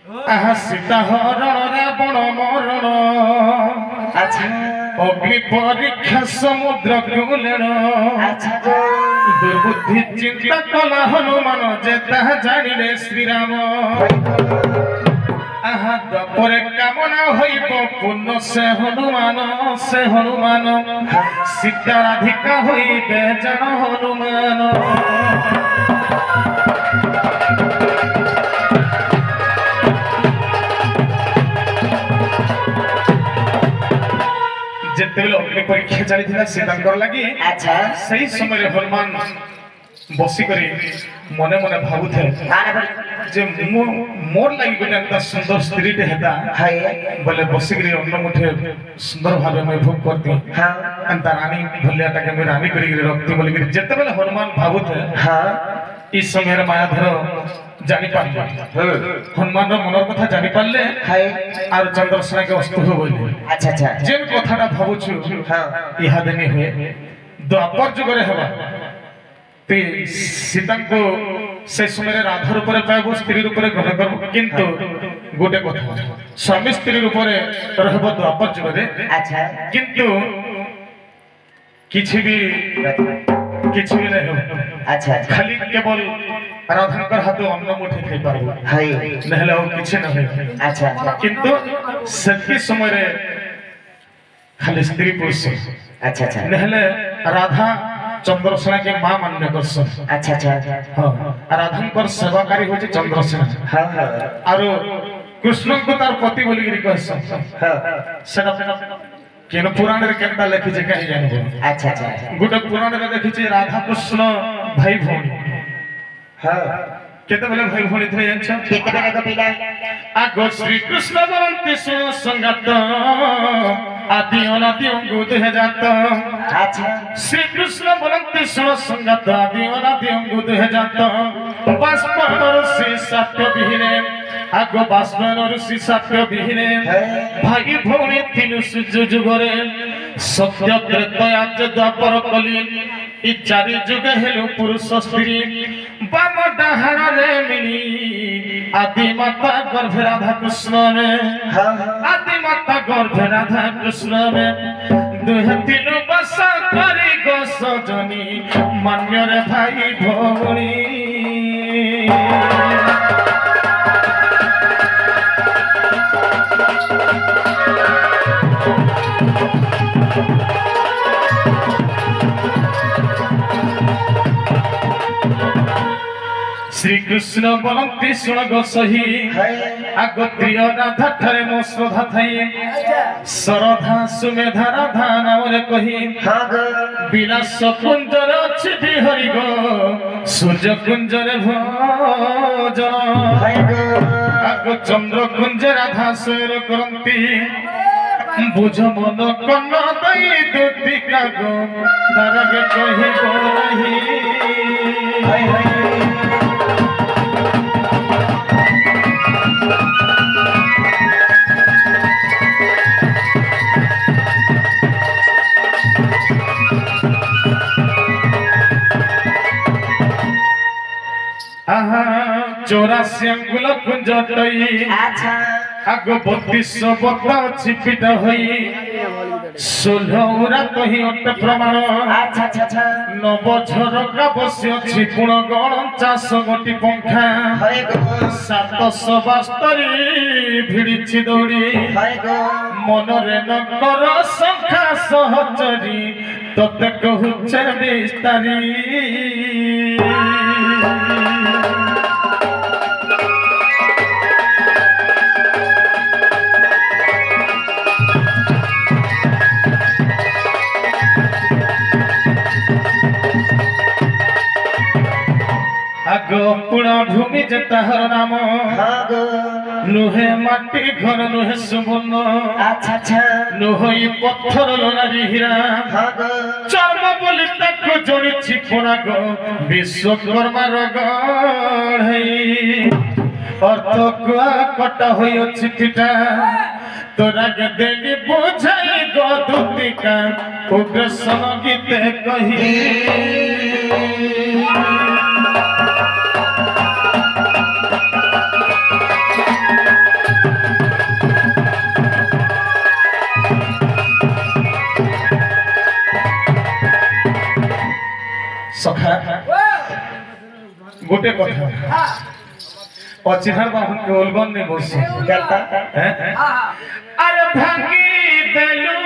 आहा सीता हरण रावण मरण अच्छा अग्नि परीक्षा समुद्र कुलेण अच्छा दुर्बुद्धि चिंता कला हनुमान जे ताहा जानिले श्रीराम आहा दपरे कामना होइब पुण्य से हनुमान सीता राधिका होइबे जन हनुमान जेतेबेले अग्नि परीक्षा चली सीता लगी अच्छा सही समय हनुमान बसी करी मने मने भाबुथे जे मोर लगी गोटे सुंदर स्त्री टे हेता बोले बसी करी अन्न मुठे सुंदर भाबे मैं भोग करती अंता रानी भलियाटा के मैं रानी करी रखती बोली करी जेतेबेले हनुमान भाबुथे इस समय रे मायाधर जानि पारले हनुमान रो मनर कथा जानि पारले आर चंद्रसेना के वस्तु हो बोली अच्छा अच्छा जेन कथाटा भाबुछु इहा देनी हुए द्वापर जुग रे हेबा ते सीता को से समय राधा रूप रे पाइबो स्त्री रूप रे ग्रहण करबो किंतु गोटे कथा स्वामी स्त्री रूप रे रहबो द्वापर जुग रे अच्छा किंतु किछि भी नहीं हो अच्छा खाली केवल राधाकर हाथ अन्न मुठे खाई पारबो नहले और किछि न होय अच्छा किंतु सत्य समय रे खाली स्त्री पुरुष अच्छा अच्छा नहले राधा चंद्रसेना के मां मान्य करस अच्छा अच्छा हां राधाकर सेवाकारी होचे चंद्रसेना हां हां आरो कृष्ण को तार पति बोली गिरी कहस हां सेना केन पुराण रे केनता लिखि जे कहि जानबो अच्छा अच्छा गुटे पुराण रे देखि जे राधा कृष्ण भाई भौणी हां केते बेले भाई भौणी थे जानछ केते बेले को पिला आगो श्री कृष्ण बरंती सो संगत आदि अनादि अंगुद है जात अच्छा श्री कृष्ण बरंती सो संगत आदि अनादि अंगुद है जात बाष्पर ऋषि सत्य विहीने आगो बाष्पर ऋषि सत्य विहीने भाई भौणी तीन सूर्य जुगरे सत्य त्रेतया द्वापर कली इ चारि जुग हेलु पुरुष स्त्री बाम डाहाण रे मिली आदि माता गर्भ राधा कृष्ण में आदि माता गर्भ राधा कृष्ण में दुहे तीन बसा करी गो सजनी मान्य रे भाई भौणी श्री कृष्ण बलंती सुन गो सही आगो प्रिय राधा ठारे मो श्रद्धा थाई सरधा सुमेधा राधा नाम रे कही विलास कुंजर अछि बिहरि गो सूर्य कुंजर भोजन आगो चंद्र कुंज राधा सोर करंती बुझ मन कन्न दई दुतिका गो तारगे कहिबो नहीं आहा 84 अंगुल कुंज तई अच्छा आगो 32 बता छिपिट होई 16 रात ही अट प्रमाण अच्छा अच्छा नव झरका बस्य छिपुण गण 400 गोटी पंखा 772 भिड़िछि दौड़ी मनरे न कर संख्या सहचरी तते कहूचे विस्तारी आगो पुणा भूमि जताहर नाम नुहे माटी घर नुहे सुबर्ण अच्छा अच्छा नुहई पत्थर लोनारी हीरा चर्म बोली ताको जोड़ी छिपुना गो विश्वकर्मा गढ़ई अर्थ कुआ कटा होई अछि पिटा तोरा के देली बुझाई गो दुतिका उग्र संगीत कही সখা গোটে কথা অচিনার বাহন কে ওলগন বসে কেনটা আরে ভাঙ্গি দেলু